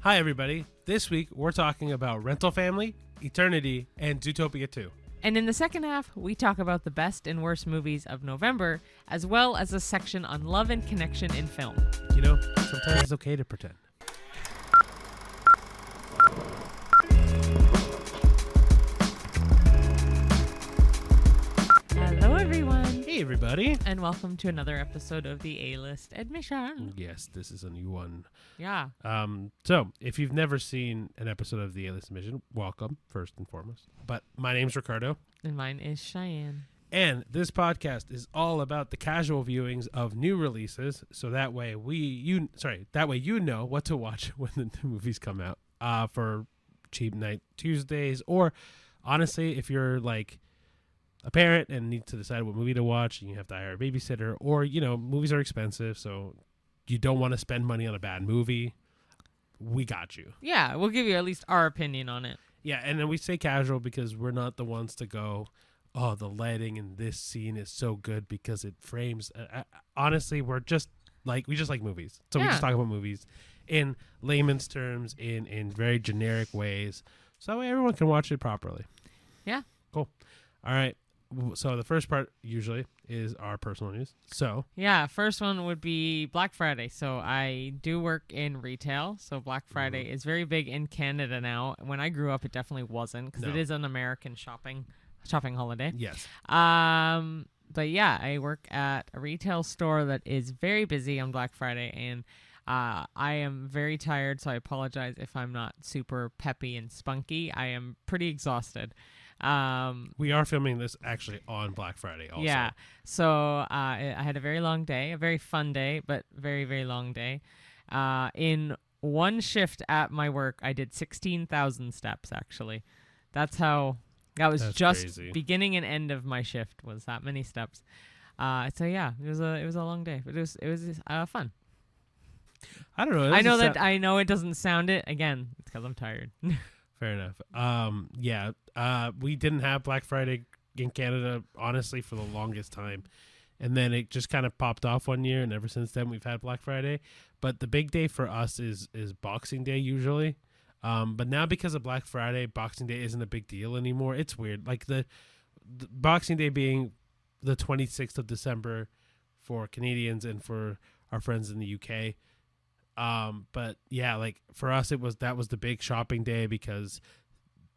Hi, everybody. This week, we're talking about Rental Family, Eternity, and Zootopia 2. And in the second half, we talk about the best and worst movies of November, as well as a section on love and connection in film. You know, sometimes it's okay to pretend. Hello, everyone. Hey, everybody. And welcome to another episode of the A-List Admission. Yes, this is a new one. Yeah. So, if you've never seen an episode of the A-List Admission, welcome, first and foremost. But my name's Ricardo. And mine is Cheyenne. And this podcast is all about the casual viewings of new releases, so that way you know what to watch when the movies come out for cheap night Tuesdays, or honestly, if you're like a parent and need to decide what movie to watch and you have to hire a babysitter, or movies are expensive, so you don't want to spend money on a bad movie, we got you. Yeah, we'll give you at least our opinion on it. Yeah, and then we say casual because we're not the ones to go, oh, the lighting in this scene is so good because it frames. Honestly, we just like movies. So we just talk about movies in layman's terms, in very generic ways, so that way everyone can watch it properly. Yeah. Cool. All right. So the first part usually is our personal news. So yeah, first one would be Black Friday. So I do work in retail, so Black Friday is very big in Canada now. When I grew up, it definitely wasn't, because it is an American shopping holiday. Yes. But yeah, I work at a retail store that is very busy on Black Friday, and I am very tired, so I apologize if I'm not super peppy and spunky. I am pretty exhausted. We are filming this actually on Black Friday also. Yeah. So I had a very long day, a very fun day, but very, very long day. In one shift at my work, I did 16,000 steps, actually. That's just crazy. Beginning and end of my shift was that many steps. So yeah, it was a long day, but it was fun. I don't know. I know it doesn't sound it. Again, it's because I'm tired. Fair enough. We didn't have Black Friday in Canada, honestly, for the longest time. And then it just kind of popped off one year, and ever since then we've had Black Friday. But the big day for us is Boxing Day usually. But now because of Black Friday, Boxing Day isn't a big deal anymore. It's weird. Like the Boxing Day being the 26th of December for Canadians and for our friends in the UK. But yeah, like for us, that was the big shopping day because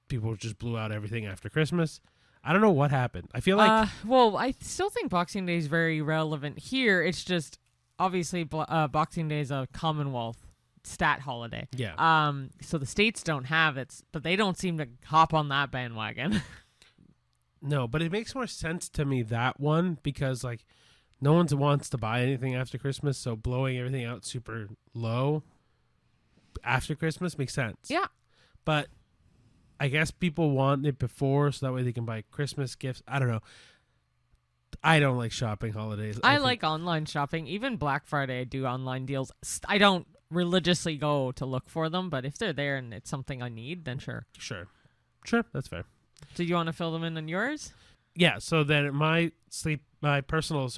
people just blew out everything after Christmas. I don't know what happened. I feel like, well, I still think Boxing Day is very relevant here. It's just obviously Boxing Day is a Commonwealth stat holiday. Yeah. So the states don't have it, but they don't seem to hop on that bandwagon. No, but it makes more sense to me, that one, because like no one wants to buy anything after Christmas, so blowing everything out super low after Christmas makes sense. Yeah. But I guess people want it before, so that way they can buy Christmas gifts. I don't know. I don't like shopping holidays. I like online shopping. Even Black Friday, I do online deals. I don't religiously go to look for them, but if they're there and it's something I need, then sure. Sure, that's fair. So you want to fill them in on yours? Yeah, so then my personal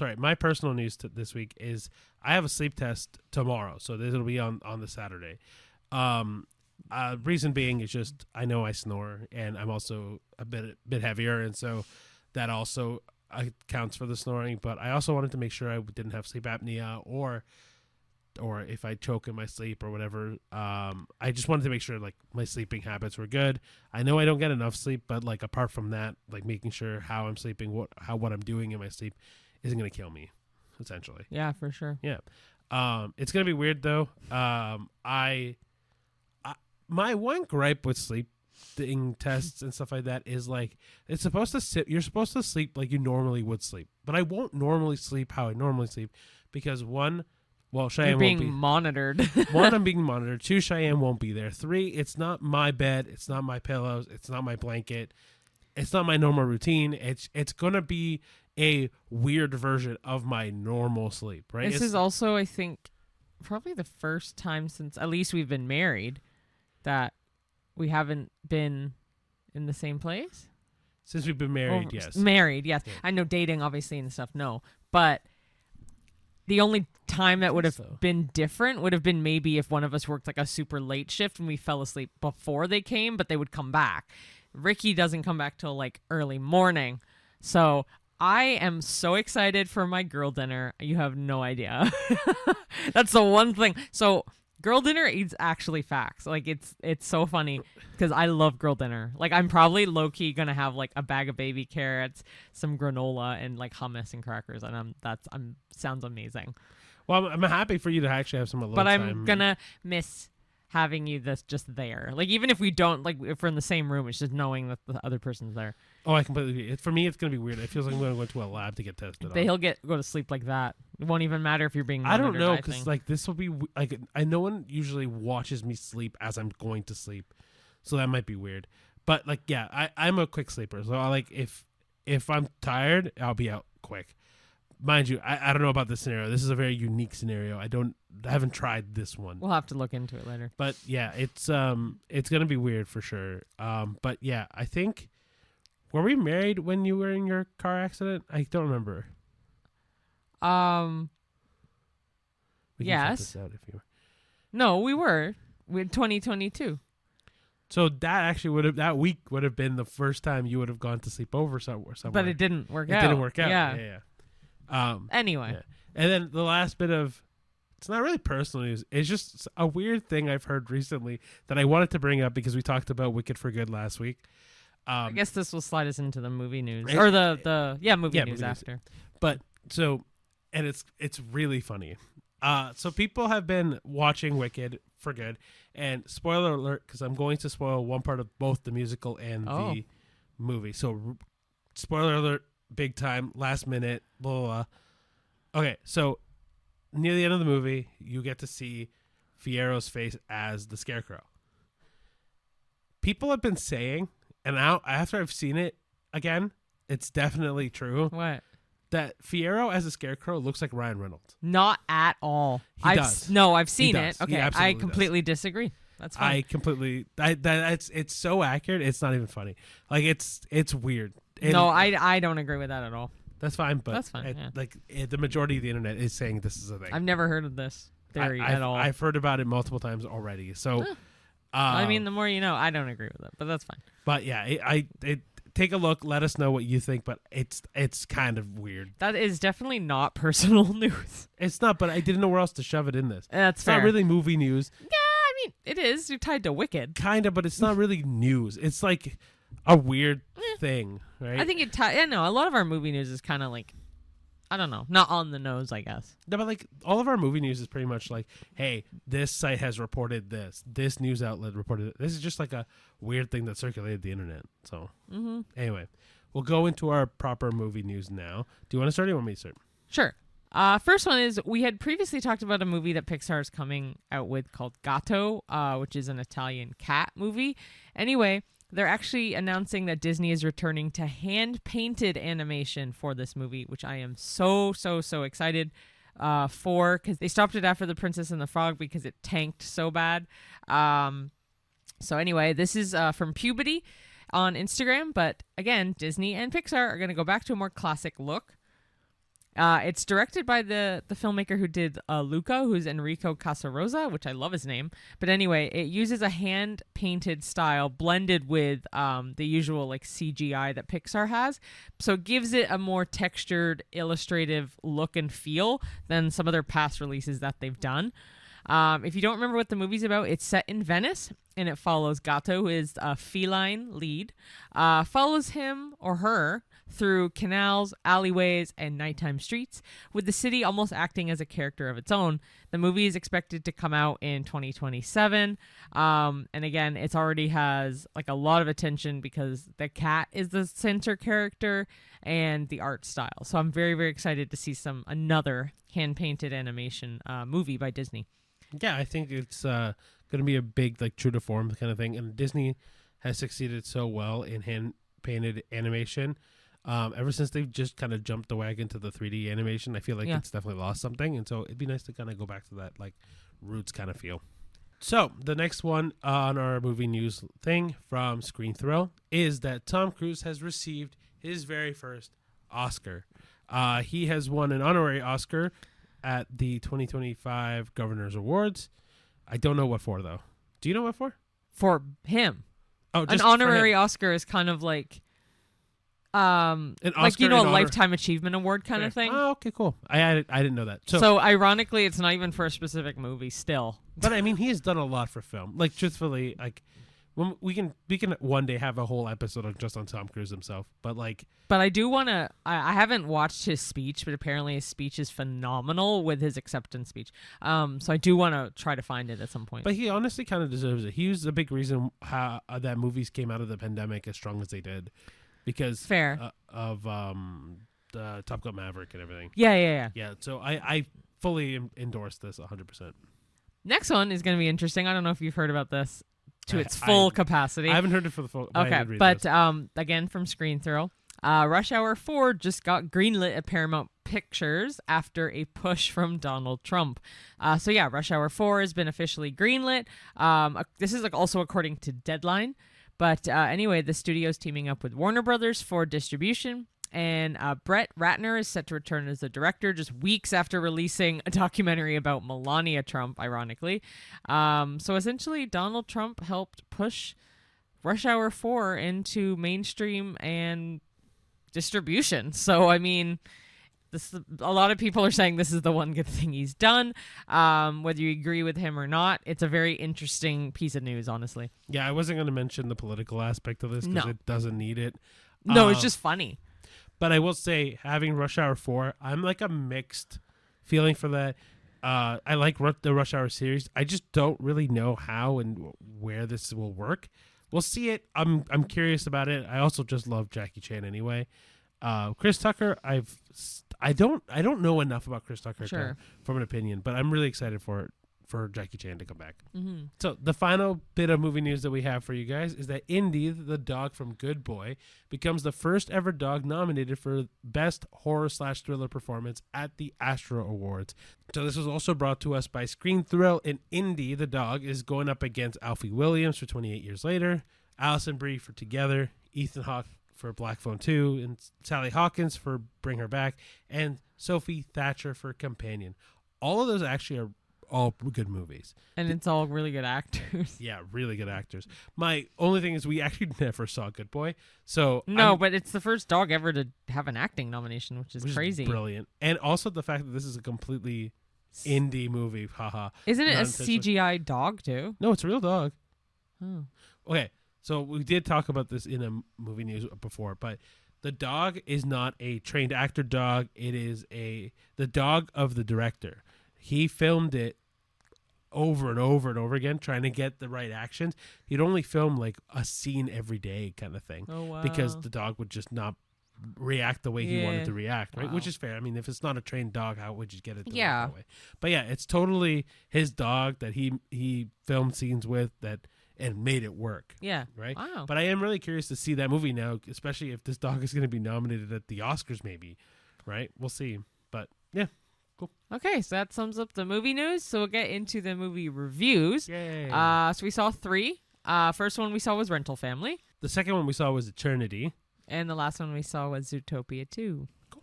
news this week is I have a sleep test tomorrow, so this will be on the Saturday. Reason being is just I know I snore, and I'm also a bit heavier, and so that also accounts for the snoring. But I also wanted to make sure I didn't have sleep apnea or if I choke in my sleep or whatever. I just wanted to make sure like my sleeping habits were good. I know I don't get enough sleep, but like apart from that, like making sure how I'm sleeping, what I'm doing in my sleep isn't going to kill me, essentially. Yeah, for sure. Yeah. It's going to be weird though. My one gripe with sleeping tests and stuff like that is like you're supposed to sleep like you normally would sleep, but I won't normally sleep how I normally sleep because Cheyenne You're being won't be monitored. One, I'm being monitored. Two, Cheyenne won't be there. Three, it's not my bed. It's not my pillows. It's not my blanket. It's not my normal routine. It's going to be a weird version of my normal sleep, right? This is also, I think, probably the first time since at least we've been married that we haven't been in the same place. Since we've been married, yes. Married, yes. Yeah. I know dating, obviously, and stuff, no. But The only time that would have so. been different would have been maybe if one of us worked like a super late shift and we fell asleep before they came, but they would come back. Ricky doesn't come back till like early morning. So I am so excited for my girl dinner. You have no idea. That's the one thing. So girl dinner is actually facts. Like it's so funny because I love girl dinner. Like I'm probably low key gonna have like a bag of baby carrots, some granola, and like hummus and crackers, and sounds amazing. Well, I'm happy for you to actually have some alone But time. I'm gonna miss having you that's just there. Like even if we don't, like if we're in the same room, it's just knowing that the other person's there. Oh, I completely agree. For me, it's gonna be weird. It feels like I'm gonna go to a lab to get tested. But he'll go to sleep like that. It won't even matter if you're being I monitored. don't know because like this will be like no one usually watches me sleep as I'm going to sleep, so that might be weird. But like yeah, I'm a quick sleeper, so I like if I'm tired, I'll be out quick. Mind you, I don't know about this scenario. This is a very unique scenario. I haven't tried this one. We'll have to look into it later. But yeah, it's gonna be weird for sure. But yeah, I think were we married when you were in your car accident? I don't remember. We can cut yes. this out if you were. No, we were. We 2022. So that week would have been the first time you would have gone to sleep over somewhere. But it didn't work out. It didn't work out. Yeah. Yeah. Anyway. Yeah. And then the last bit of, it's not really personal news. It's just a weird thing I've heard recently that I wanted to bring up because we talked about Wicked for Good last week. I guess this will slide us into the movie news or the movie news after. But so, and it's really funny. So people have been watching Wicked for Good, and spoiler alert, because I'm going to spoil one part of both the musical and the movie. So spoiler alert, big time, last minute, blah, blah, blah. Okay, so near the end of the movie, you get to see Fiero's face as the Scarecrow. People have been saying, and now after I've seen it again, it's definitely true. What? That Fiero as a Scarecrow looks like Ryan Reynolds. Not at all. He does. No, I've seen He does. it. Okay, I completely disagree. That's fine. It's so accurate. It's not even funny. Like it's weird. No, I don't agree with that at all. That's fine, but that's fine. The majority of the internet is saying this is a thing. I've never heard of this theory at all. I've heard about it multiple times already. So, I mean, the more you know. I don't agree with it, but that's fine. But yeah, take a look. Let us know what you think. But it's kind of weird. That is definitely not personal news. It's not, but I didn't know where else to shove it in this. That's fair. Not really movie news. Yeah, I mean, it is. You're tied to Wicked. Kind of, but it's not really news. It's like a weird thing, right? I think I know. A lot of our movie news is kind of like, I don't know, not on the nose, I guess. No, but like all of our movie news is pretty much like, hey, this site has reported this. This news outlet reported it. This is just like a weird thing that circulated the internet. So anyway, we'll go into our proper movie news now. Do you want to start or do you want me to start? Sure. First one is we had previously talked about a movie that Pixar is coming out with called Gatto, which is an Italian cat movie. Anyway, they're actually announcing that Disney is returning to hand-painted animation for this movie, which I am so excited for, because they stopped it after The Princess and the Frog because it tanked so bad. So anyway, this is from Puberty on Instagram, but again, Disney and Pixar are going to go back to a more classic look. It's directed by the filmmaker who did Luca, who's Enrico Casarosa, which I love his name. But anyway, it uses a hand-painted style blended with the usual like CGI that Pixar has. So it gives it a more textured, illustrative look and feel than some of their past releases that they've done. If you don't remember what the movie's about, it's set in Venice, and it follows Gatto, who is a feline lead, follows him or her through canals, alleyways, and nighttime streets, with the city almost acting as a character of its own. The movie is expected to come out in 2027, and again, it already has like a lot of attention because the cat is the center character and the art style. So I'm very excited to see another hand-painted animation movie by Disney. Yeah, I think it's going to be a big, like, true to form kind of thing. And Disney has succeeded so well in hand-painted animation. Ever since they've just kind of jumped the wagon to the 3D animation, I feel like it's definitely lost something. And so it'd be nice to kind of go back to that, like, roots kind of feel. So the next one on our movie news thing from Screen Thrill is that Tom Cruise has received his very first Oscar. He has won an honorary Oscar at the 2025 Governors Awards. I don't know what for, though. Do you know what for? For him. Oh, An honorary Oscar is kind of like, an like, Oscar a in Lifetime Achievement Award kind of thing. Oh, okay, cool. I didn't know that. So ironically, it's not even for a specific movie still. But I mean, he has done a lot for film. Like, truthfully, like, when we can one day have a whole episode just on Tom Cruise himself. But like, I do want to. I haven't watched his speech, but apparently his speech is phenomenal with his acceptance speech. So I do want to try to find it at some point. But he honestly kind of deserves it. He was a big reason how that movies came out of the pandemic as strong as they did, because of the Top Gun Maverick and everything. Yeah. So I fully endorse this 100%. Next one is going to be interesting. I don't know if you've heard about this to its full capacity. I haven't heard it for the full. Okay, but again from Screen Thrill, Rush Hour 4 just got greenlit at Paramount Pictures after a push from Donald Trump. So yeah, Rush Hour 4 has been officially greenlit. This is like also according to Deadline. But anyway, the studio's teaming up with Warner Brothers for distribution. And Brett Ratner is set to return as the director just weeks after releasing a documentary about Melania Trump, ironically. So essentially, Donald Trump helped push Rush Hour 4 into mainstream and distribution. So, I mean, a lot of people are saying this is the one good thing he's done. Whether you agree with him or not, it's a very interesting piece of news, honestly. Yeah, I wasn't going to mention the political aspect of this because it doesn't need it. No, it's just funny. But I will say, having Rush Hour 4, I'm like a mixed feeling for that. I like the Rush Hour series. I just don't really know how and where this will work. We'll see it. I'm curious about it. I also just love Jackie Chan anyway. Chris Tucker, I don't know enough about Chris Tucker to form an opinion, but I'm really excited for Jackie Chan to come back. Mm-hmm. So the final bit of movie news that we have for you guys is that Indy, the dog from Good Boy, becomes the first ever dog nominated for Best Horror/Thriller Performance at the Astra Awards. So this was also brought to us by Screen Thrill, and Indy, the dog, is going up against Alfie Williams for 28 Years Later, Alison Brie for Together, Ethan Hawke for Black Phone 2, and Sally Hawkins for Bring Her Back, and Sophie Thatcher for Companion. All of those actually are all good movies. And it's all really good actors. Yeah, really good actors. My only thing is we actually never saw Good Boy. So but it's the first dog ever to have an acting nomination, which is crazy. Brilliant. And also the fact that this is a completely indie movie. Haha. Isn't it a CGI dog too? No, it's a real dog. Oh. Okay. So we did talk about this in a movie news before, but the dog is not a trained actor dog. It is the dog of the director. He filmed it over and over and over again, trying to get the right actions. He'd only film like a scene every day kind of thing. Oh, wow. Because the dog would just not react the way he wanted to react, right? Wow. Which is fair. I mean, if it's not a trained dog, how would you get it to work that way? But yeah, it's totally his dog that he filmed scenes with and made it work. Yeah. Right? Wow. But I am really curious to see that movie now, especially if this dog is going to be nominated at the Oscars maybe, right? We'll see. But yeah. Cool. Okay, so that sums up the movie news. So we'll get into the movie reviews. Yay. So we saw 3. First one we saw was Rental Family. The second one we saw was Eternity. And the last one we saw was Zootopia 2. Cool.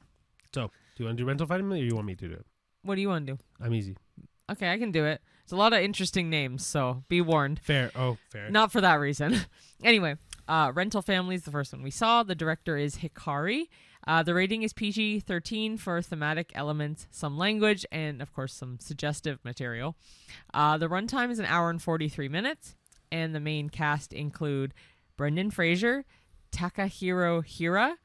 So, do you want to do Rental Family or you want me to do it? What do you want to do? I'm easy. Okay, I can do it. It's a lot of interesting names, so be warned. Fair. Oh, fair. Not for that reason. Anyway, Rental Family is the first one we saw. The director is Hikari. The rating is PG-13 for thematic elements, some language, and, of course, some suggestive material. The runtime is an hour and 43 minutes, and the main cast include Brendan Fraser, Takahiro Hira,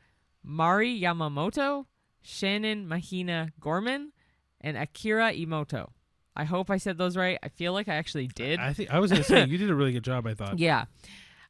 Mari Yamamoto, Shannon Mahina Gorman, and Akira Imoto. I hope I said those right. I feel like I actually did. I was going to say, you did a really good job, I thought. Yeah.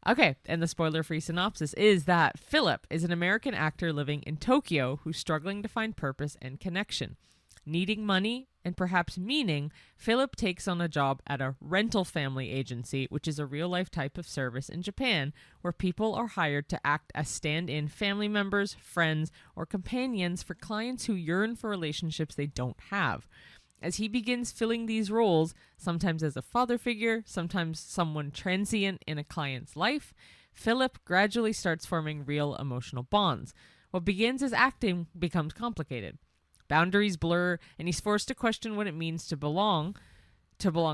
Okay, and the spoiler-free synopsis is that Philip is an American actor living in Tokyo who's struggling to find purpose and connection. Needing money and perhaps meaning, Philip takes on a job at a rental family agency, which is a real-life type of service in Japan where people are hired to act as stand-in family members, friends, or companions for clients who yearn for relationships they don't have. As he begins filling these roles, sometimes as a father figure, sometimes someone transient in a client's life, Philip gradually starts forming real emotional bonds. What begins as acting becomes complicated. Boundaries blur, and he's forced to question what it means to belong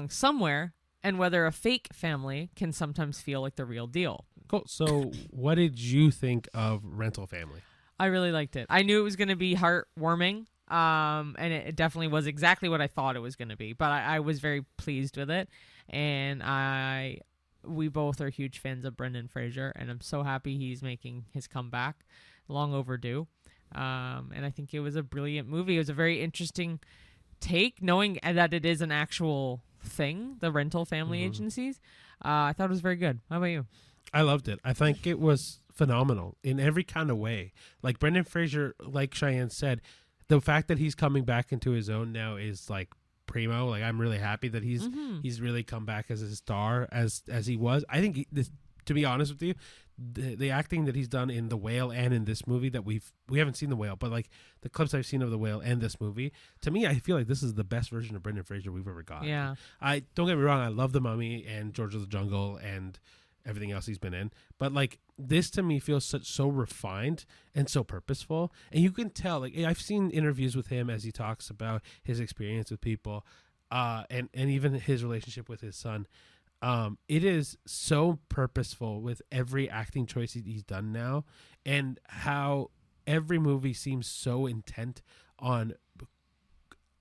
somewhere, and whether a fake family can sometimes feel like the real deal. Cool. So, what did you think of Rental Family? I really liked it. I knew it was going to be heartwarming, and it definitely was exactly what I thought it was going to be. But I was very pleased with it, and we both are huge fans of Brendan Fraser, and I'm so happy he's making his comeback. Long overdue. And I think it was a brilliant movie. It was a very interesting take, knowing that it is an actual thing, the rental family agencies. I thought it was very good. How about you? I loved it. I think it was phenomenal in every kind of way. Like Brendan Fraser, like Cheyenne said, the fact that he's coming back into his own now is like primo. Like I'm really happy that he's really come back as a star as he was. I think to be honest with you, the acting that he's done in The Whale and in this movie that we haven't seen The Whale, but like the clips I've seen of The Whale and this movie, to me, I feel like this is the best version of Brendan Fraser we've ever gotten. Yeah. I don't get me wrong, I love The Mummy and George of the Jungle and everything else he's been in, but like this to me feels so refined and so purposeful, and you can tell. Like I've seen interviews with him as he talks about his experience with people, and even his relationship with his son. It is so purposeful with every acting choice he's done now, and how every movie seems so intent on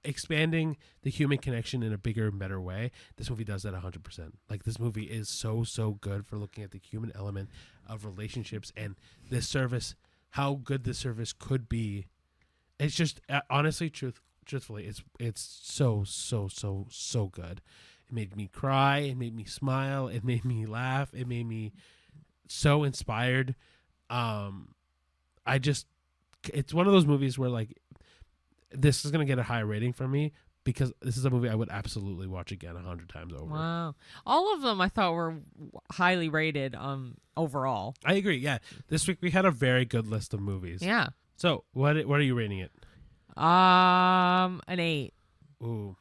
expanding the human connection in a bigger and better way. This movie does that 100%. Like this movie is so good for looking at the human element of relationships and this service, how good this service could be. It's just honestly, truthfully, it's so good. It made me cry. It made me smile. It made me laugh. It made me so inspired. It's one of those movies where like this is gonna get a high rating from me because this is a movie I would absolutely watch again 100 times over. Wow, all of them I thought were highly rated. Overall, I agree. Yeah, this week we had a very good list of movies. Yeah. So what are you rating it? An 8. Ooh.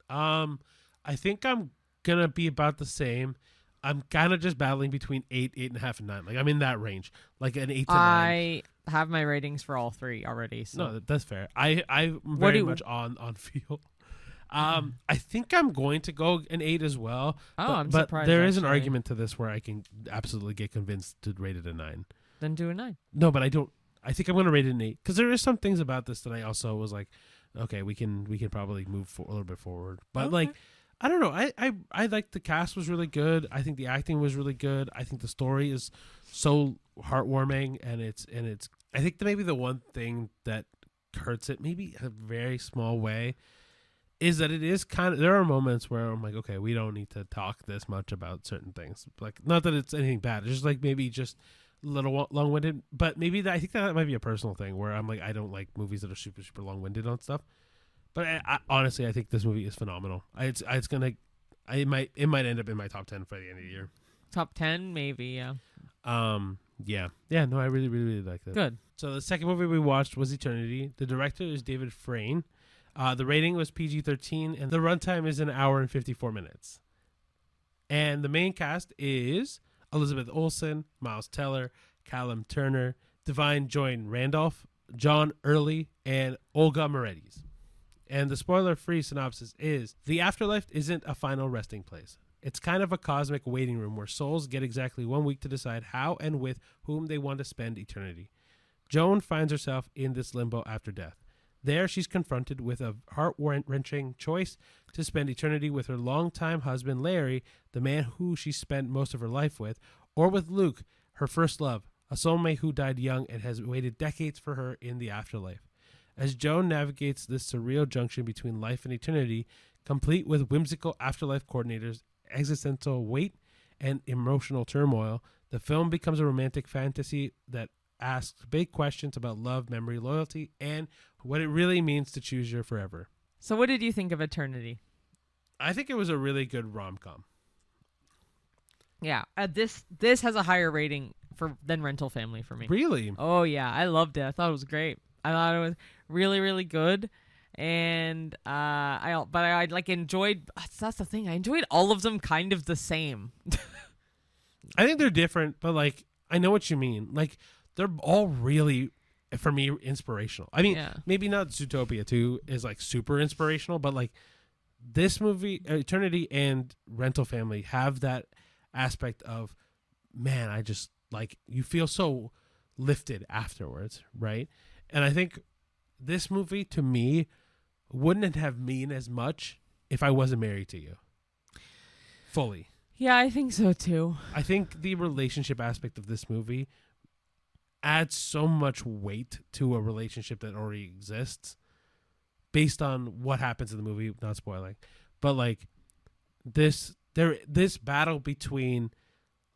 I think I'm gonna be about the same. I'm kind of just battling between 8, 8.5, and 9. Like I'm in that range, like an 8 to 9. I have my ratings for all 3 already. So. No, that's fair. I'm very much on feel. I think I'm going to go an 8 as well. I'm but surprised. There is an actually. argument to this where I can absolutely get convinced to rate it a 9. Then do a 9. No, but I don't. I think I'm going to rate it an 8 because there is some things about this that I also was like, okay, we can probably move a little bit forward. But Okay. like, I don't know. I like the cast was really good. I think the acting was really good. I think the story is so heartwarming, and it's. I think that maybe the one thing that hurts it, maybe in a very small way, is that it is kind of. There are moments where I'm like, okay, we don't need to talk this much about certain things. Like, not that it's anything bad. It's just like maybe just a little long-winded. But maybe I think that might be a personal thing where I'm like, I don't like movies that are super long-winded on stuff. But I honestly, I think this movie is phenomenal. It might end up in my top 10 for the end of the year. Top 10, maybe. Yeah. Yeah. No, I really like that. Good. So the second movie we watched was Eternity. The director is David Frayne. The rating was PG-13, and the runtime is 1 hour and 54 minutes. And the main cast is Elizabeth Olsen, Miles Teller, Callum Turner, Divine Joy Randolph, John Early, and Olga Moretz. And the spoiler-free synopsis is, the afterlife isn't a final resting place. It's kind of a cosmic waiting room where souls get exactly 1 week to decide how and with whom they want to spend eternity. Joan finds herself in this limbo after death. There, she's confronted with a heart-wrenching choice to spend eternity with her longtime husband, Larry, the man who she spent most of her life with, or with Luke, her first love, a soulmate who died young and has waited decades for her in the afterlife. As Joan navigates this surreal junction between life and eternity, complete with whimsical afterlife coordinators, existential weight, and emotional turmoil, the film becomes a romantic fantasy that asks big questions about love, memory, loyalty, and what it really means to choose your forever. So what did you think of Eternity? I think it was a really good rom-com. Yeah. This has a higher rating than Rental Family for me. Really? Oh, yeah. I loved it. I thought it was great. I thought it was really, really good. And I like enjoyed. That's the thing. I enjoyed all of them kind of the same. I think they're different, but like I know what you mean. Like they're all really for me, inspirational. I mean, Yeah. maybe not Zootopia 2 is like super inspirational, but like this movie, Eternity and Rental Family have that aspect of, man, I just like, you feel so lifted afterwards, right? And I think this movie to me wouldn't have mean as much if I wasn't married to you fully. Yeah, I think so too. I think the relationship aspect of this movie adds so much weight to a relationship that already exists based on what happens in the movie, not spoiling. But like this battle between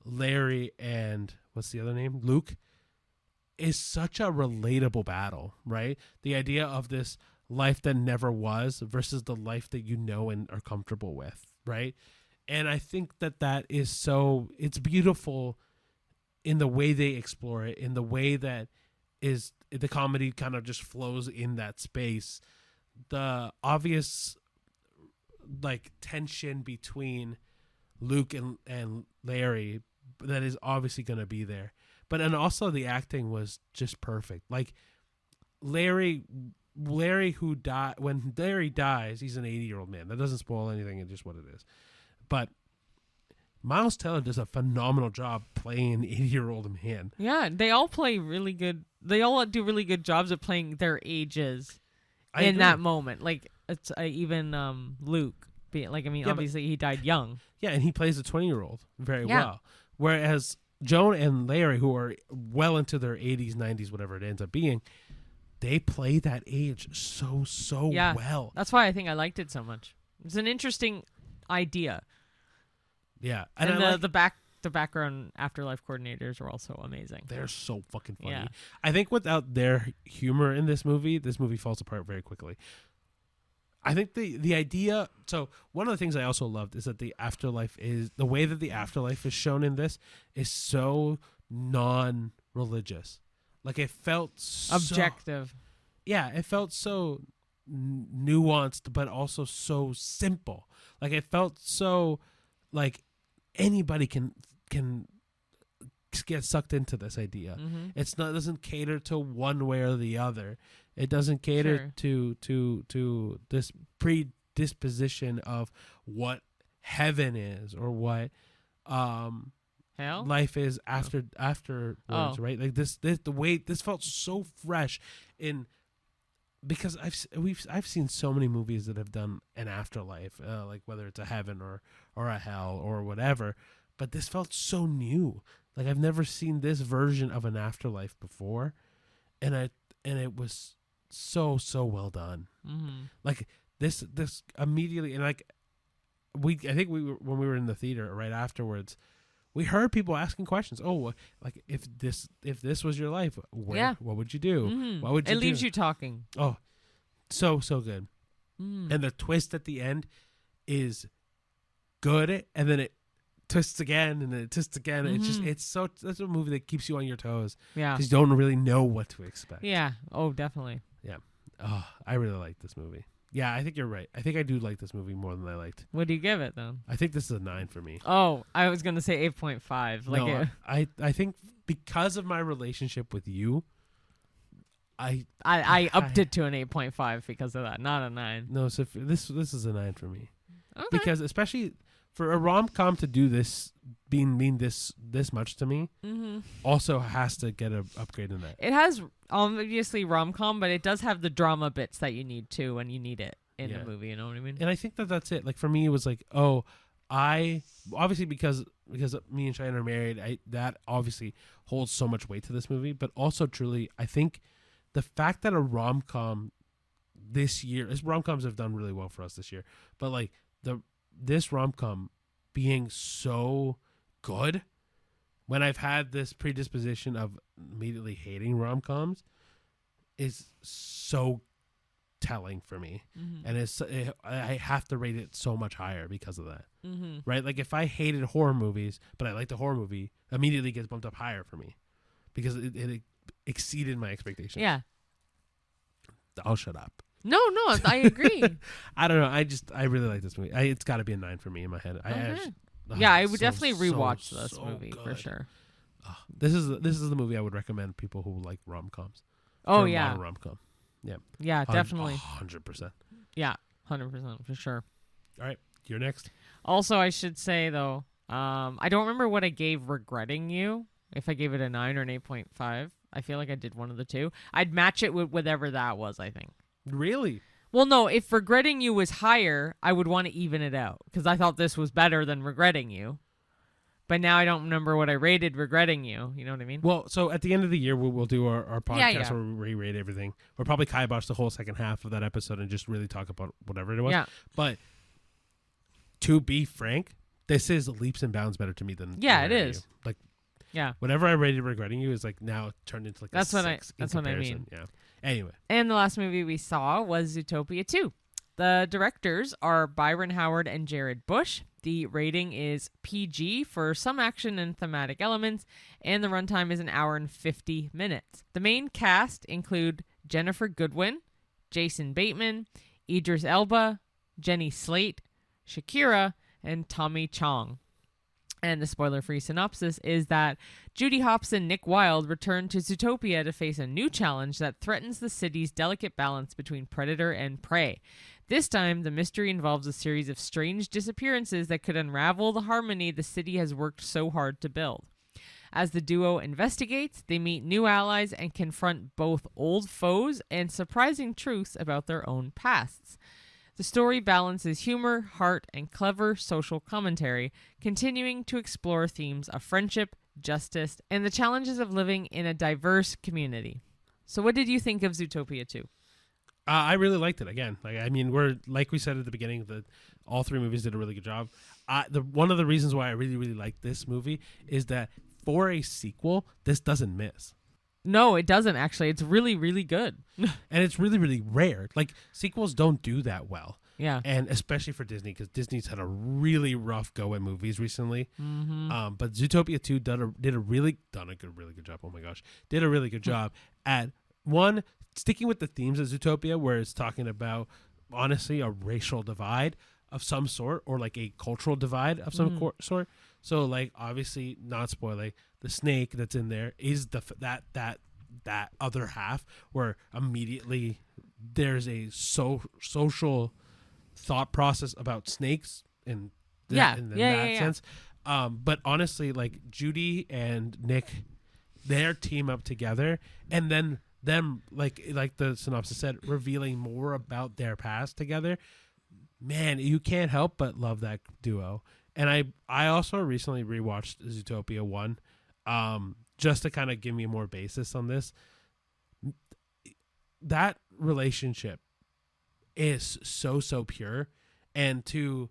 Larry and what's the other name? Luke is such a relatable battle, right? The idea of this life that never was versus the life that you know and are comfortable with, right? And I think that is so, it's beautiful in the way they explore it, in the way that is the comedy kind of just flows in that space. The obvious like tension between Luke and Larry that is obviously going to be there. But and also the acting was just perfect. Like Larry who died, when Larry dies, he's an 80-year-old man. That doesn't spoil anything, it's just what it is. But Miles Teller does a phenomenal job playing an 80-year-old man. Yeah, they all play really good. They all do really good jobs at playing their ages in that moment. Like it's even Luke. Obviously he died young. Yeah, and he plays a 20-year-old very well. Whereas Joan and Larry, who are well into their 80s, 90s, whatever it ends up being, they play that age so well. That's why I think I liked it so much. It's an interesting idea. Yeah, and the background Afterlife coordinators are also amazing. They're so fucking funny. Yeah. I think without their humor in this movie falls apart very quickly. I think the idea. So one of the things I also loved is that the afterlife is the way that the afterlife is shown in this is so non-religious. Like it felt objective. Yeah, it felt so nuanced, but also so simple. Like it felt so like anybody can get sucked into this idea. Mm-hmm. It doesn't cater to one way or the other. It doesn't cater to this predisposition of what heaven is or what hell life is afterwards, right? Like this the way this felt so fresh in, because I've seen so many movies that have done an afterlife, like whether it's a heaven or a hell or whatever, but this felt so new. Like I've never seen this version of an afterlife before, and it was so well done. Mm-hmm. Like this immediately, and like I think when we were in the theater right afterwards, we heard people asking questions. Oh, like if this was your life, what would you do? Mm-hmm. What would you do? It leaves you talking. Oh, so good. Mm. And the twist at the end is good, and then it twists again, and then it twists again. Mm-hmm. That's a movie that keeps you on your toes. Yeah, because you don't really know what to expect. Yeah. Oh, definitely. Yeah. Oh, I really like this movie. Yeah, I think you're right. I think I do like this movie more than I liked. What do you give it then? I think this is a 9 for me. Oh, I was gonna say 8.5. Like no, I think because of my relationship with you, I upped it to an 8.5 because of that, not a 9. No, so this is a 9 for me. Okay. Because especially for a rom-com to do this, mean this much to me, mm-hmm. also has to get an upgrade in that. It has obviously rom-com, but it does have the drama bits that you need too when you need it in a movie. You know what I mean? And I think that's it. Like for me, it was like, oh, I obviously because me and Cheyenne are married, that obviously holds so much weight to this movie. But also, truly, I think the fact that a rom-com this year, rom-coms have done really well for us this year, but like this rom-com being so good, when I've had this predisposition of immediately hating rom-coms, is so telling for me. Mm-hmm. And I have to rate it so much higher because of that. Mm-hmm. Right? Like if I hated horror movies, but I liked a horror movie, immediately gets bumped up higher for me because it exceeded my expectations. Yeah. I'll shut up. No, I agree. I don't know. I really like this movie. It's got to be a 9 for me in my head. I would definitely rewatch this movie good. for sure. This is the movie I would recommend people who like rom-coms. Oh, for a yeah. modern rom-com. Yeah. Yeah, definitely. 100%. Yeah, 100% for sure. All right, you're next. Also, I should say, though, I don't remember what I gave Regretting You, if I gave it a 9 or an 8.5. I feel like I did one of the two. I'd match it with whatever that was, I think. Really? Well, no, if Regretting You was higher, I would want to even it out, because I thought this was better than Regretting You. But now I don't remember what I rated Regretting You. You know what I mean? Well, so at the end of the year, we'll do our podcast Yeah. where we rate everything. We'll probably kibosh the whole second half of that episode and just really talk about whatever it was. Yeah. But to be frank, this is leaps and bounds better to me than Yeah, it Regretting is. You. Like, Yeah. whatever I rated Regretting You is like now turned into like That's a what 6 in that's what I comparison. mean. Yeah. Anyway. And the last movie we saw was Zootopia 2. The directors are Byron Howard and Jared Bush. The rating is PG for some action and thematic elements, and the runtime is 1 hour and 50 minutes. The main cast include Jennifer Goodwin, Jason Bateman, Idris Elba, Jenny Slate, Shakira, and Tommy Chong. And the spoiler-free synopsis is that Judy Hopps and Nick Wilde return to Zootopia to face a new challenge that threatens the city's delicate balance between predator and prey. This time, the mystery involves a series of strange disappearances that could unravel the harmony the city has worked so hard to build. As the duo investigates, they meet new allies and confront both old foes and surprising truths about their own pasts. The story balances humor, heart, and clever social commentary, continuing to explore themes of friendship, justice, and the challenges of living in a diverse community. So what did you think of Zootopia 2? I really liked it. Again, we're like we said at the beginning that all three movies did a really good job. One of the reasons why I really, really like this movie is that for a sequel, this doesn't miss. No, it doesn't actually. It's really, really good. And it's really, really rare. Like, sequels don't do that well. Yeah. And especially for Disney, because Disney's had a really rough go at movies recently. Mm-hmm. But Zootopia 2 did a really good job. Oh my gosh. Did a really good job at, one, sticking with the themes of Zootopia, where it's talking about, honestly, a racial divide of some sort, or like a cultural divide of some sort. So, like, obviously, not spoiling, the snake that's in there is that other half, where immediately there's a social thought process about snakes in that sense. But honestly, like, Judy and Nick, their team up together, and then them, like the synopsis said, revealing more about their past together. Man, you can't help but love that duo. And I also recently rewatched Zootopia 1, just to kind of give me more basis on this. That relationship is so pure, and to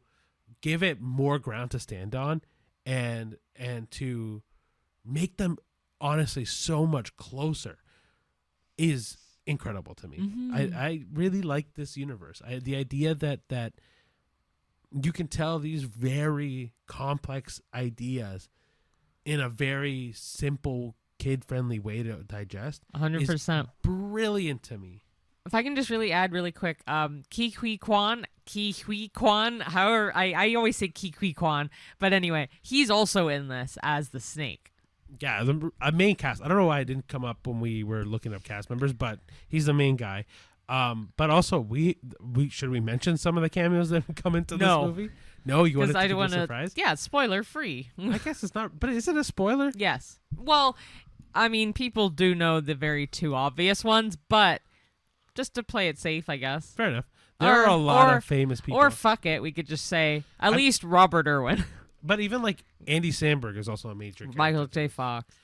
give it more ground to stand on, and to make them honestly so much closer is incredible to me. Mm-hmm. I really like this universe. The idea that you can tell these very complex ideas in a very simple, kid-friendly way to digest 100%. Brilliant to me. If I can just really add really quick, Ke Huy Quan, however, I always say Ke Huy Quan, but anyway, he's also in this as the snake. Yeah, the main cast. I don't know why it didn't come up when we were looking up cast members, but he's the main guy. But also, we should we mention some of the cameos that come into this movie? No, you want to keep it a surprise? Yeah, spoiler free. I guess it's not, but is it a spoiler? Yes. Well, I mean, people do know the very two obvious ones, but just to play it safe, I guess. Fair enough. There are a lot of famous people. Or fuck it, we could just say at least Robert Irwin. But even like Andy Samberg is also a major character. Michael J. Fox.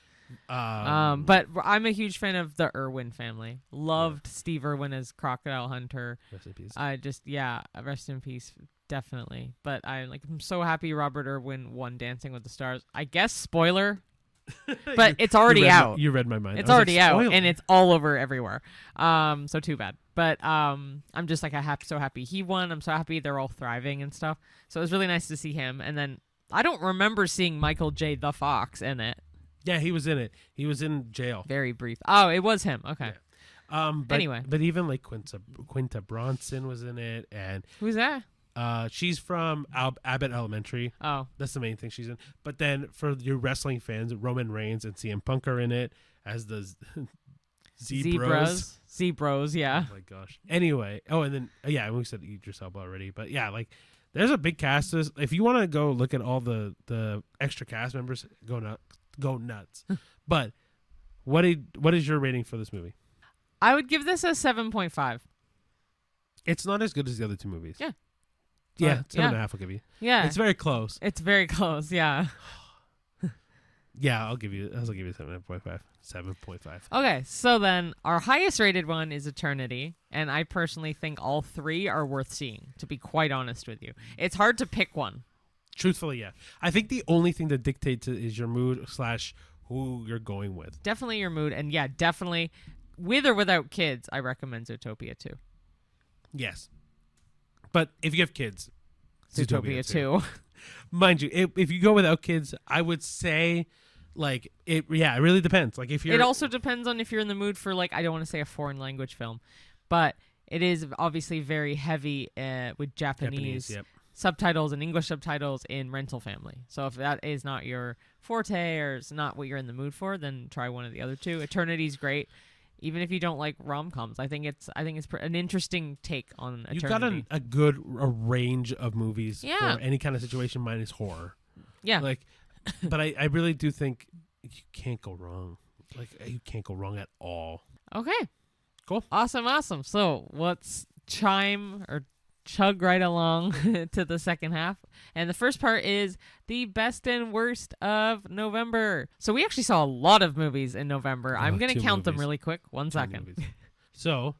But I'm a huge fan of the Irwin family. Loved Steve Irwin as Crocodile Hunter. Rest in peace. Rest in peace, definitely. But I'm so happy Robert Irwin won Dancing with the Stars. I guess spoiler, but it's already out. You read my mind. It's already out, and it's all over everywhere. So too bad. But I'm just like so happy he won. I'm so happy they're all thriving and stuff. So it was really nice to see him. And then I don't remember seeing Michael J. the Fox in it. Yeah, he was in it. He was in jail. Very brief. Oh, it was him. Okay. Yeah. Anyway. But even like Quinta Bronson was in it. And who's that? She's from Abbott Elementary. Oh. That's the main thing she's in. But then for your wrestling fans, Roman Reigns and CM Punk are in it as the Zebras, yeah. Oh my gosh. Anyway, and then we said Idris Elba already, but yeah, like there's a big cast. If you want to go look at all the extra cast members, go nuts. But what is your rating for this movie? I would give this a 7.5. It's not as good as the other two movies. Yeah. Yeah, 7.5 I'll give you. Yeah. It's very close. Yeah. Yeah, I'll give you 7.5. 7.5. Okay, so then our highest rated one is Eternity, and I personally think all three are worth seeing, to be quite honest with you. It's hard to pick one. Truthfully, yeah. I think the only thing that dictates it is your mood / who you're going with. Definitely your mood, and yeah, definitely, with or without kids, I recommend Zootopia 2. Yes. But if you have kids, Zootopia 2. Mind you, if you go without kids, I would say, like, it really depends. Like, if you're... It also depends on if you're in the mood for, like, I don't want to say a foreign language film, but it is obviously very heavy with Japanese subtitles and English subtitles in Rental Family. So if that is not your forte or is not what you're in the mood for, then try one of the other two. Eternity's great. Even if you don't like rom-coms, I think it's an interesting take on Eternity. You've got a good range of movies for any kind of situation minus horror. Yeah. Like, but I really do think you can't go wrong. Like, you can't go wrong at all. Okay. Cool. Awesome. So let's chug right along to the second half. And the first part is the best and worst of November. So we actually saw a lot of movies in November. I'm going to count them really quick. 1 second. So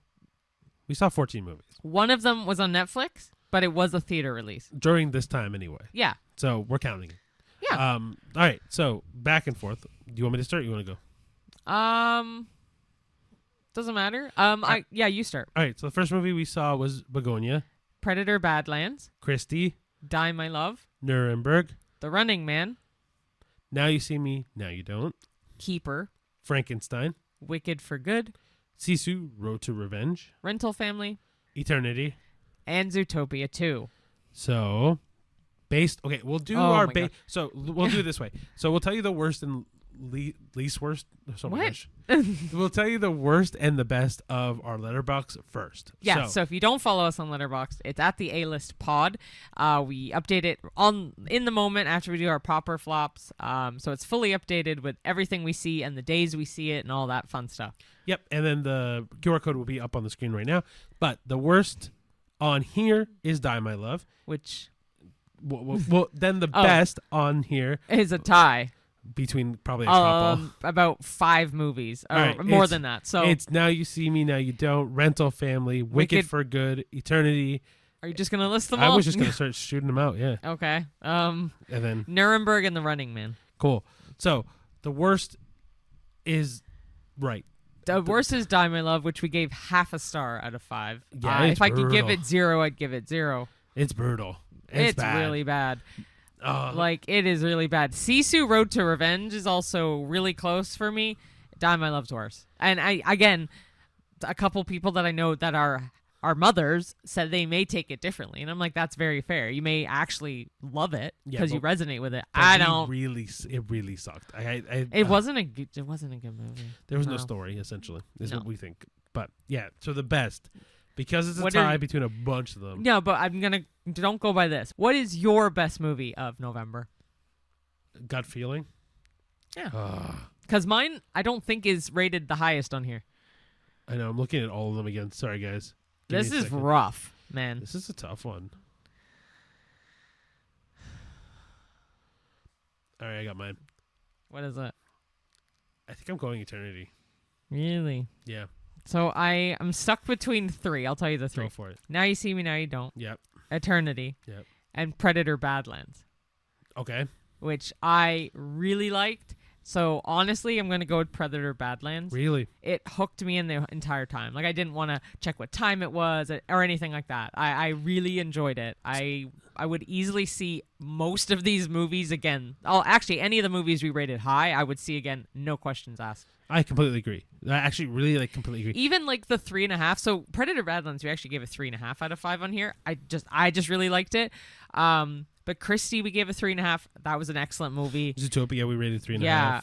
we saw 14 movies. One of them was on Netflix, but it was a theater release. During this time anyway. Yeah. So we're counting it. Yeah. All right. So back and forth. Do you want me to start or you want to go? Doesn't matter. You start. All right. So the first movie we saw was Begonia. Predator Badlands. Christie. Die My Love. Nuremberg. The Running Man. Now You See Me, Now You Don't. Keeper. Frankenstein. Wicked for Good. Sisu, Road to Revenge. Rental Family. Eternity. And Zootopia 2. So, we'll do So, we'll do it this way. So, we'll tell you the worst and least worst. Oh my gosh. We'll tell you the worst and the best of our Letterboxd first. Yeah, so if you don't follow us on Letterboxd, it's at the A-List Pod. We update it in the moment after we do our proper flops. So it's fully updated with everything we see and the days we see it and all that fun stuff. Yep, and then the QR code will be up on the screen right now. But the worst on here is Die My Love. Which... Well, then the best on here... is a tie. Between probably a couple. About 5 movies. Or right, more than that. So it's Now You See Me, Now You Don't, Rental Family, Wicked for Good, Eternity. Are you just going to list them all? I was just going to start shooting them out, yeah. Okay. And then Nuremberg and The Running Man. Cool. So the worst is right. The worst is Die My Love, which we gave half a star out of 5. Yeah, if I could give it 0, I'd give it 0. It's brutal. It's bad. Really bad. It is really bad. Sisu, Road to Revenge is also really close for me. Die My Love's worse. And a couple people that I know that are mothers said they may take it differently. And I'm like, that's very fair. You may actually love it because you resonate with it. I don't. It really sucked. It wasn't a good movie. There was no story, essentially, is what we think. But yeah, so the best. Because it's a tie between a bunch of them. No, but don't go by this. What is your best movie of November? Gut feeling? Yeah. Because mine, I don't think is rated the highest on here. I know. I'm looking at all of them again. Sorry, guys. This is rough, man. This is a tough one. All right, I got mine. What is it? I think I'm going Eternity. Really? Yeah. So I'm stuck between 3. I'll tell you the 3. Go for it. Now You See Me, Now You Don't. Yep. Eternity. Yep. And Predator Badlands. Okay. Which I really liked. So honestly, I'm going to go with Predator Badlands. Really? It hooked me in the entire time. Like I didn't want to check what time it was or anything like that. I really enjoyed it. I would easily see most of these movies again. Actually, any of the movies we rated high, I would see again, no questions asked. I completely agree. I actually really completely agree. Even the 3.5. So Predator Badlands, we actually gave a 3.5 out of 5 on here. I just really liked it. But Christie, we gave a 3.5. That was an excellent movie. Zootopia, we rated 3.5. Yeah.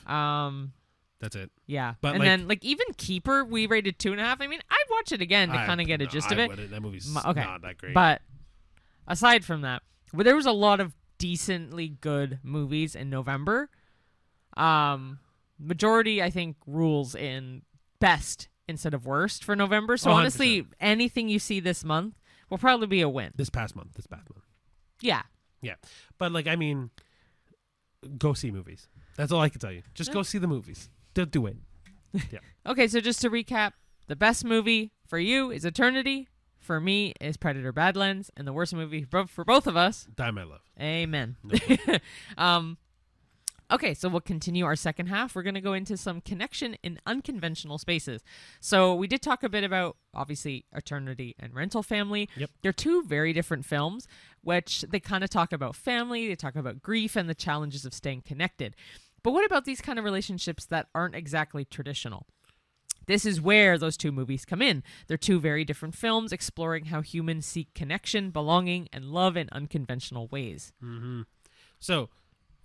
That's it. Yeah. But and then even Keeper, we rated 2.5. I mean, I'd watch it again to kind of get a gist of it. Wouldn't. That movie's Okay. not that great. But aside from that, there was a lot of decently good movies in November. Majority, I think, rules in best instead of worst for November. So 100%. honestly, anything you see this month will probably be a win. This past month. Yeah. Yeah. But I mean, go see movies. That's all I can tell you. Just go see the movies. Don't do it. Yeah. Okay, so just to recap, the best movie for you is Eternity. For me is Predator Badlands. And the worst movie for both of us, Die My Love. Amen. No Okay, so we'll continue our second half. We're going to go into some connection in unconventional spaces. So we did talk a bit about, obviously, Eternity and Rental Family. Yep. They're two very different films, which they kind of talk about family, they talk about grief, and the challenges of staying connected. But what about these kind of relationships that aren't exactly traditional? This is where those two movies come in. They're two very different films exploring how humans seek connection, belonging, and love in unconventional ways. Mm-hmm. So,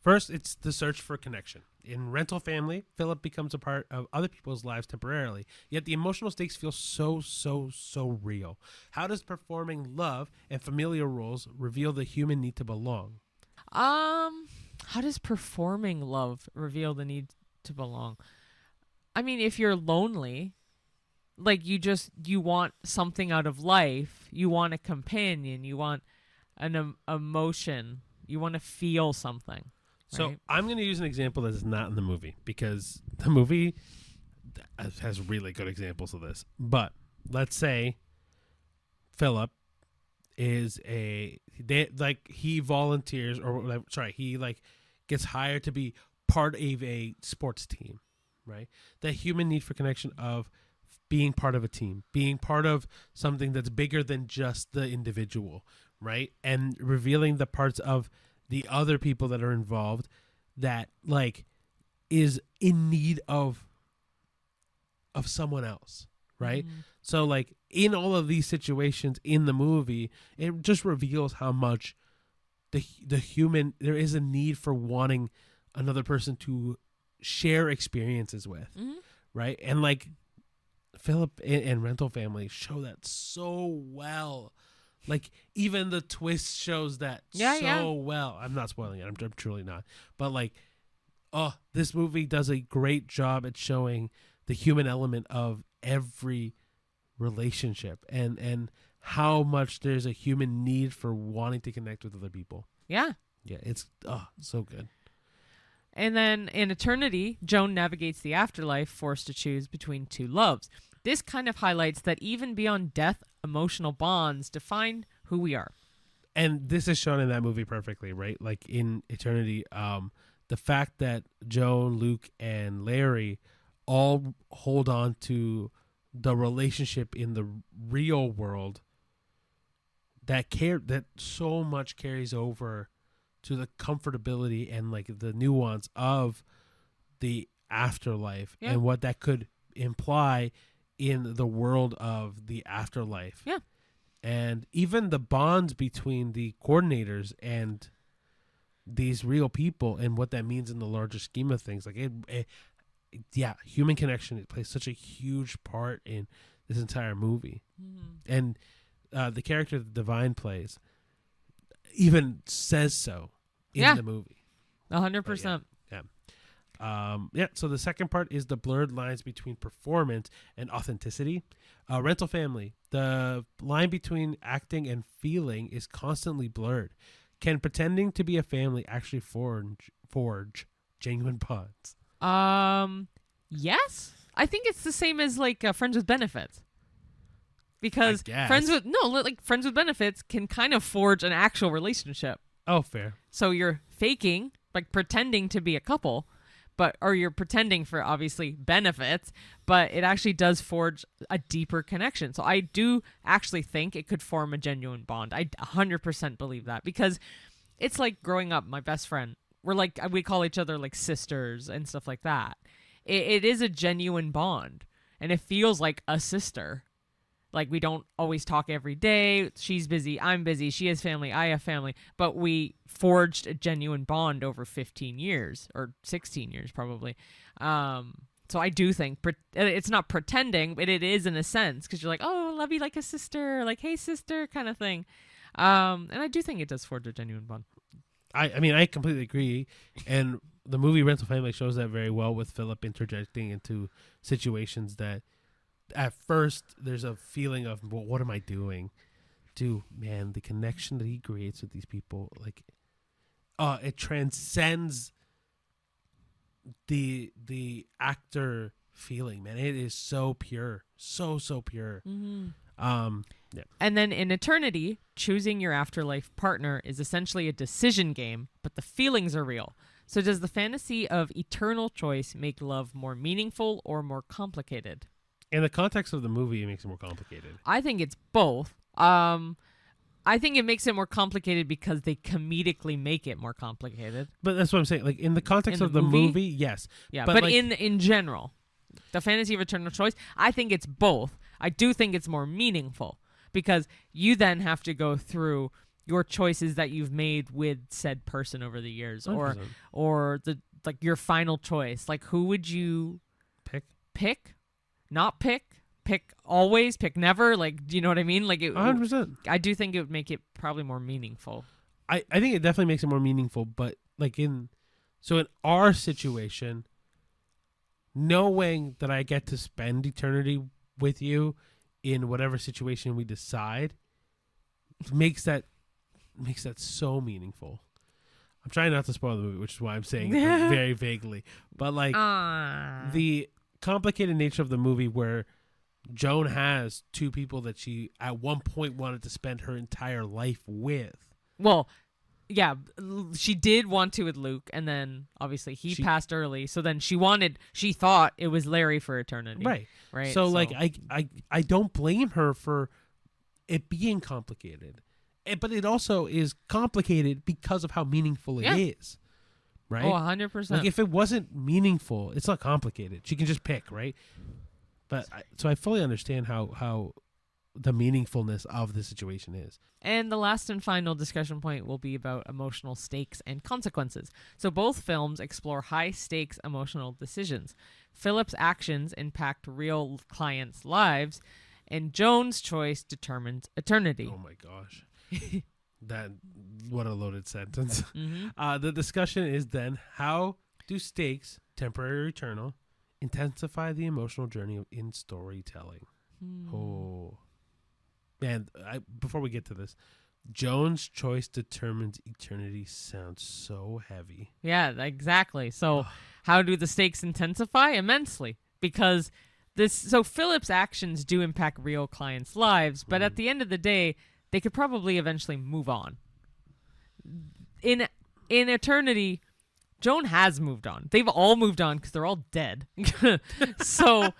first, it's the search for connection. In Rental Family, Philip becomes a part of other people's lives temporarily, yet the emotional stakes feel so real. How does performing love and familiar roles reveal the human need to belong? How does performing love reveal the need to belong? I mean, if you're lonely, you want something out of life, you want a companion, you want an emotion, you want to feel something. So right? I'm going to use an example that is not in the movie because the movie has really good examples of this. But let's say Philip is he volunteers he gets hired to be part of a sports team, right? The human need for connection of being part of a team, being part of something that's bigger than just the individual, right? And revealing the parts of the other people that are involved that is in need of someone else, right? Mm-hmm. So in all of these situations in the movie, it just reveals how much the human, there is a need for wanting another person to share experiences with, right? And Philip and Rental Family show that so well. Even the twist shows that well. I'm not spoiling it. I'm truly not. But this movie does a great job at showing the human element of every relationship and how much there's a human need for wanting to connect with other people. Yeah. Yeah, it's so good. And then in Eternity, Joan navigates the afterlife, forced to choose between two loves. This kind of highlights that even beyond death, emotional bonds define who we are. And this is shown in that movie perfectly, right? In Eternity, the fact that Joan, Luke, and Larry all hold on to the relationship in the real world that so much carries over to the comfortability and the nuance of the afterlife and what that could imply in the world of the afterlife. Yeah. And even the bonds between the coordinators and these real people and what that means in the larger scheme of things. Human connection, it plays such a huge part in this entire movie. Mm-hmm. And the character that Divine plays even says so in the movie. 100%. So the second part is the blurred lines between performance and authenticity. Rental Family, the line between acting and feeling is constantly blurred. Can pretending to be a family actually forge genuine bonds? Yes. I think it's the same as Friends with Benefits. Because Friends with Benefits can kind of forge an actual relationship. Oh, fair. So you're faking, pretending to be a couple, or you're pretending for obviously benefits, but it actually does forge a deeper connection. So I do actually think it could form a genuine bond. I 100% believe that because it's like growing up, my best friend, we call each other sisters and stuff like that. It is a genuine bond and it feels like a sister. We don't always talk every day. She's busy. I'm busy. She has family. I have family. But we forged a genuine bond over 15 years or 16 years probably. So So I do think it's not pretending, but it is in a sense, because you're like, oh, I love you like a sister, like, hey, sister, kind of thing. And I do think it does forge a genuine bond. I mean, I completely agree. And the movie Rental Family shows that very well, with Philip interjecting into situations that at first there's a feeling of, well, what am I doing? Man, the connection that he creates with these people, like, it transcends the actor feeling, man. It is so pure, so pure. Yeah. And then in Eternity, choosing your afterlife partner is essentially a decision game, but the feelings are real. So does the fantasy of eternal choice make love more meaningful or more complicated? In the context of the movie, it makes it more complicated. I think it's both. I think it makes it more complicated because they comedically make it more complicated. But that's what I'm saying. Like, in the context of the movie, yes. Yeah, but like, in general, the fantasy of eternal choice, I think it's both. I do think it's more meaningful because you then have to go through your choices that you've made with said person over the years, 100%. or the like your final choice. Like, who would you pick? Not pick always, pick never. Like, do you know what I mean? Like, 100%. I do think it would make it probably more meaningful. I think it definitely makes it more meaningful, but like in our situation, knowing that I get to spend eternity with you in whatever situation we decide makes that so meaningful. I'm trying not to spoil the movie, which is why I'm saying it like, very vaguely. But like the complicated nature of the movie, where Joan has two people that she at one point wanted to spend her entire life with. Well, yeah, she did want to with Luke, and then obviously she passed early. So then she thought it was Larry for eternity. Right. So like I don't blame her for it being complicated. But it also is complicated because of how meaningful it is. Right? Oh, 100%. Like, if it wasn't meaningful, it's not complicated. She can just pick, right? But so I fully understand how the meaningfulness of the situation is. And the last and final discussion point will be about emotional stakes and consequences. So both films explore high-stakes emotional decisions. Philip's actions impact real clients' lives, and Joan's choice determines eternity. Oh my gosh. What a loaded sentence. Mm-hmm. The discussion is then, how do stakes, temporary or eternal, intensify the emotional journey in storytelling? Oh. Man, before we get to this, Joan's choice determines eternity sounds so heavy. Yeah, exactly. So how do the stakes intensify? Immensely. Because Philip's actions do impact real clients' lives, but at the end of the day, they could probably eventually move on. In eternity, Joan has moved on. They've all moved on because they're all dead. So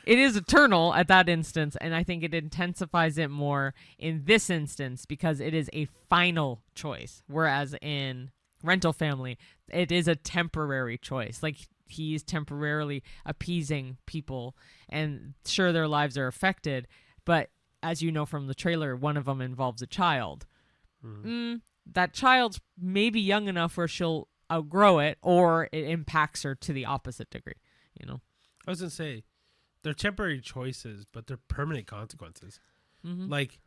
it is eternal at that instance, and I think it intensifies it more in this instance because it is a final choice, whereas in Rental Family, it is a temporary choice. Like, he's temporarily appeasing people, and sure, their lives are affected, but as you know from the trailer, one of them involves a child. That child's maybe young enough where she'll outgrow it, or it impacts her to the opposite degree, you know? I was going to say, they're temporary choices, but they're permanent consequences. Mm-hmm. Like,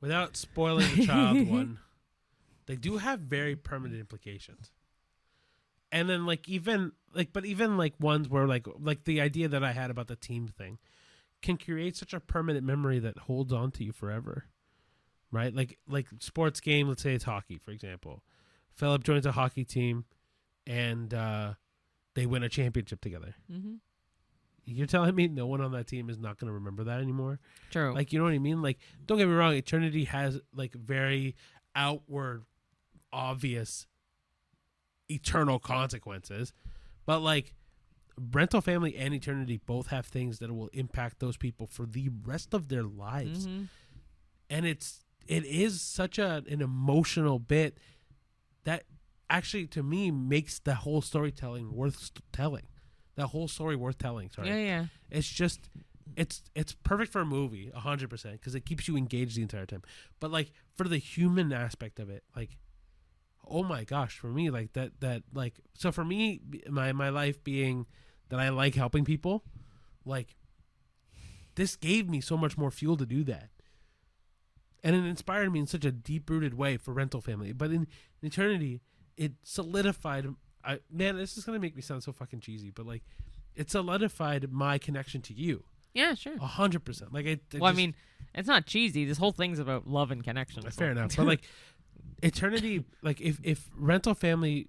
without spoiling the child one, they do have very permanent implications. And then, even ones where, like the idea that I had about the team thing can create such a permanent memory that holds on to you forever, right? Like sports game, let's say it's hockey, for example. Philip joins a hockey team, and they win a championship together. Mm-hmm. You're telling me no one on that team is not going to remember that anymore? True. Like, you know what I mean? Like, don't get me wrong, eternity has, like, very outward, obvious, eternal consequences. But, like, Rental Family and Eternity both have things that will impact those people for the rest of their lives. Mm-hmm. And it is such an emotional bit that actually, to me, makes the whole storytelling worth telling. That whole story worth telling. Sorry. Yeah. It's just, it's perfect for a movie, 100%, because it keeps you engaged the entire time. But, like, for the human aspect of it, like, oh my gosh, for me, like that like, so for me, my life being that I like helping people, like this gave me so much more fuel to do that. And it inspired me in such a deep-rooted way for Rental Family. But in Eternity, it solidified, man, this is going to make me sound so fucking cheesy, but like it solidified my connection to you. Yeah, sure. 100%. Like I mean, it's not cheesy. This whole thing's about love and connection. Fair enough. But like Eternity, like if Rental Family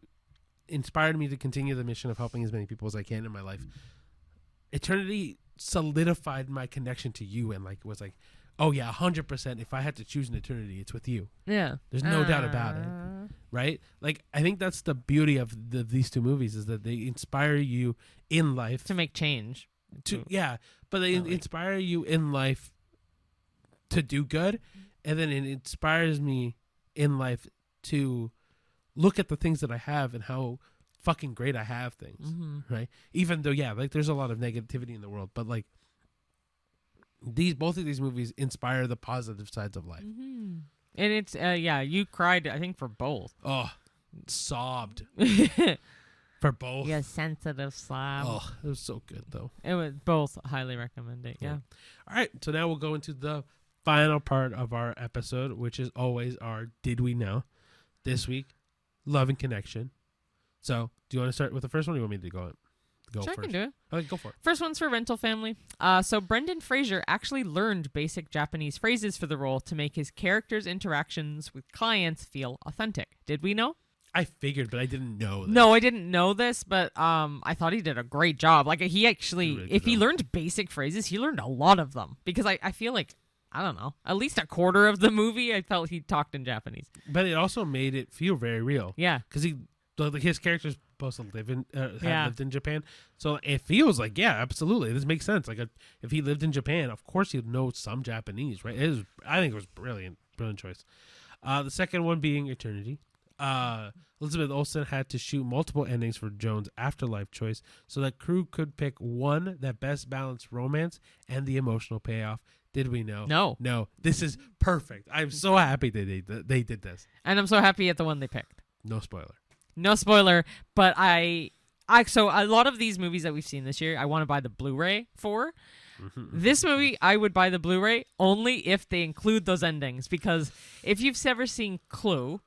inspired me to continue the mission of helping as many people as I can in my life, Eternity solidified my connection to you, and like was like, oh yeah, 100%. If I had to choose an eternity, it's with you. Yeah, there's no doubt about it, right? Like I think that's the beauty of these two movies is that they inspire you in life to make change. But they inspire you in life to do good, and then it inspires me in life to look at the things that I have and how fucking great I have things, right? Even though, like there's a lot of negativity in the world, but like both of these movies inspire the positive sides of life. And it's you cried, I think, for both. Oh, sobbed for both. Yeah, sensitive slob. Oh, it was so good though. It was both highly recommended. Yeah. All right, so now we'll go into the final part of our episode, which is always our Did We Know? This week, love and connection. So, do you want to start with the first one, or do you want me to go Sure, first? I can do it. Okay, go for it. First one's for Rental Family. So Brendan Fraser actually learned basic Japanese phrases for the role to make his characters' interactions with clients feel authentic. Did we know? I figured, but I didn't know this. No, I didn't know this, but I thought he did a great job. Like he actually, really if he learned basic phrases, he learned a lot of them. Because I feel like, I don't know, at least a quarter of the movie, I felt he talked in Japanese. But it also made it feel very real. Yeah. Because his character's supposed to live in, have lived in Japan. So it feels like, yeah, absolutely. This makes sense. Like if he lived in Japan, of course he'd know some Japanese, right? I think it was brilliant choice. The second one being Eternity. Elizabeth Olsen had to shoot multiple endings for Joan's Afterlife choice so that crew could pick one that best balanced romance and the emotional payoff. Did we know? No. This is perfect. I'm so happy they did this. And I'm so happy at the one they picked. No spoiler. But so a lot of these movies that we've seen this year, I want to buy the Blu-ray for. This movie, I would buy the Blu-ray only if they include those endings, because if you've ever seen Clue,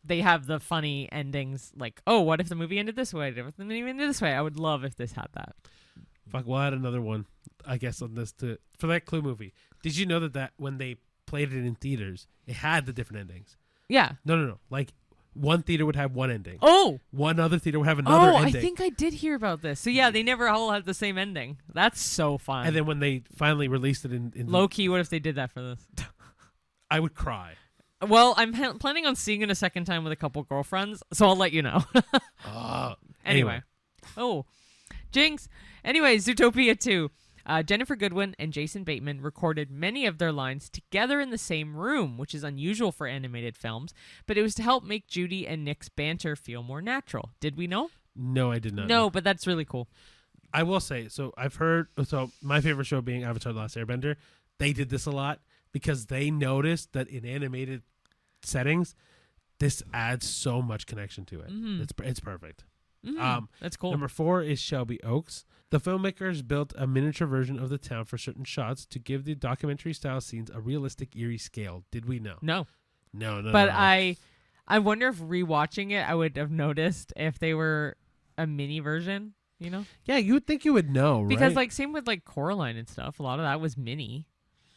they have the funny endings like, oh, what if the movie ended this way? What if the movie ended this way? I would love if this had that. Fuck, we'll add another one, I guess, on this for that Clue movie. Did you know that when they played it in theaters, it had the different endings? Yeah. No. Like, one theater would have one ending. Oh! One other theater would have another ending. I think I did hear about this. So, yeah, they never all had the same ending. That's so fun. And then when they finally released it in low-key, what if they did that for this? I would cry. Well, I'm planning on seeing it a second time with a couple girlfriends, so I'll let you know. Anyway. Oh, jinx. Anyway, Zootopia 2. Jennifer Goodwin and Jason Bateman recorded many of their lines together in the same room, which is unusual for animated films, but it was to help make Judy and Nick's banter feel more natural. Did we know? No, I did not. No, but that's really cool. I will say, so I've heard, my favorite show being Avatar: The Last Airbender, they did this a lot because they noticed that in animated settings, this adds so much connection to it. It's perfect. That's cool. Number 4 is Shelby Oaks. The filmmakers built a miniature version of the town for certain shots to give the documentary-style scenes a realistic, eerie scale. Did we know? No. No. But no. I wonder if rewatching it, I would have noticed if they were a mini version, you know? Yeah, you would think you would know, right? Because, like, same with, like, Coraline and stuff. A lot of that was mini.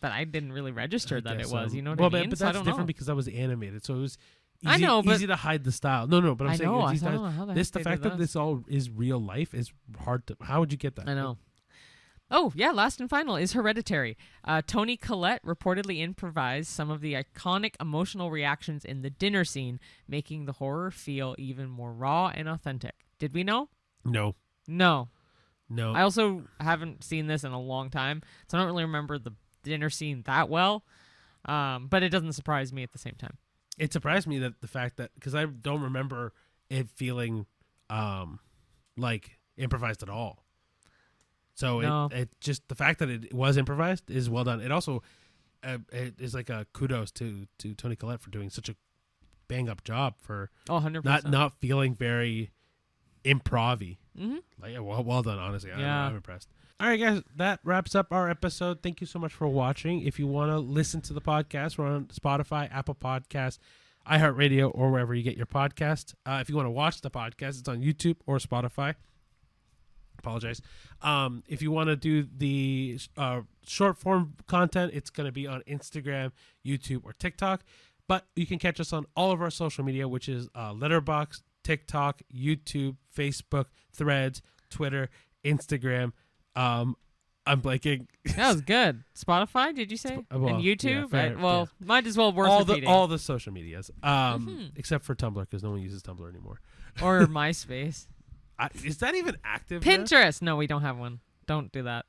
But I didn't really register that it was, you know what I mean? But that's different because that was animated, so it was easy, easy to hide the style. No, but I'm saying know, easy the fact that this all is real life is hard to. How would you get that? I know. Oh, yeah, last and final is Hereditary. Toni Collette reportedly improvised some of the iconic emotional reactions in the dinner scene, making the horror feel even more raw and authentic. Did we know? No. I also haven't seen this in a long time, so I don't really remember the dinner scene that well, but it doesn't surprise me at the same time. It surprised me that the fact that, because I don't remember it feeling like improvised at all. So it just, the fact that it was improvised is well done. It also it is like a kudos to Toni Collette for doing such a bang up job for 100%. not feeling very improv-y. Mm-hmm. Like, well done, honestly. Yeah. I'm impressed. All right, guys, that wraps up our episode. Thank you so much for watching. If you want to listen to the podcast, we're on Spotify, Apple Podcasts, iHeartRadio, or wherever you get your podcast. If you want to watch the podcast, it's on YouTube or Spotify. Apologize. If you want to do the short form content, it's going to be on Instagram, YouTube, or TikTok. But you can catch us on all of our social media, which is Letterboxd, TikTok, YouTube, Facebook, Threads, Twitter, Instagram. I'm blanking. That was good. Spotify, did you say? Well, and YouTube? yeah, fair, Well, might as well worth repeating. all the social medias, except for Tumblr, because no one uses Tumblr anymore. Or MySpace. Is that even active now? Pinterest. No, we don't have one. Don't do that.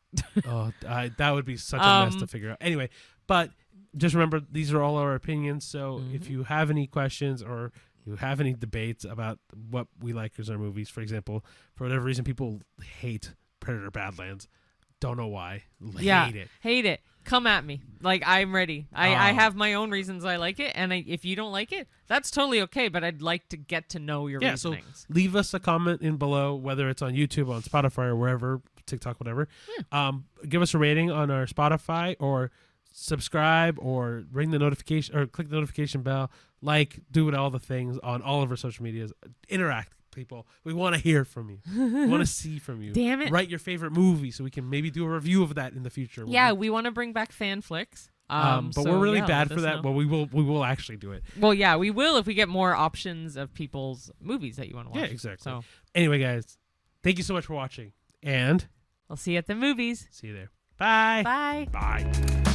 That would be such a mess to figure out. Anyway, but just remember, these are all our opinions. So if you have any questions or you have any debates about what we like as our movies, for example, for whatever reason, people hate Predator Badlands. Don't know why. Hate it. Come at me. Like, I'm ready. I have my own reasons I like it, and if you don't like it, that's totally okay, but I'd like to get to know your reasonings. So leave us a comment in below, whether it's on YouTube, on Spotify, or wherever, TikTok, whatever. Yeah. Give us a rating on our Spotify, or subscribe, or ring the notification, or click the notification bell, do all the things on all of our social medias. Interact. People, we want to hear from you. We want to see from you. Damn it. Write your favorite movie so we can maybe do a review of that in the future. Yeah, we want to bring back fan flicks. But we're really bad for that. But we will actually do it. Well, yeah, we will if we get more options of people's movies that you want to watch. Yeah, exactly. So anyway, guys, thank you so much for watching, and I'll see you at the movies. See you there. Bye. Bye. Bye.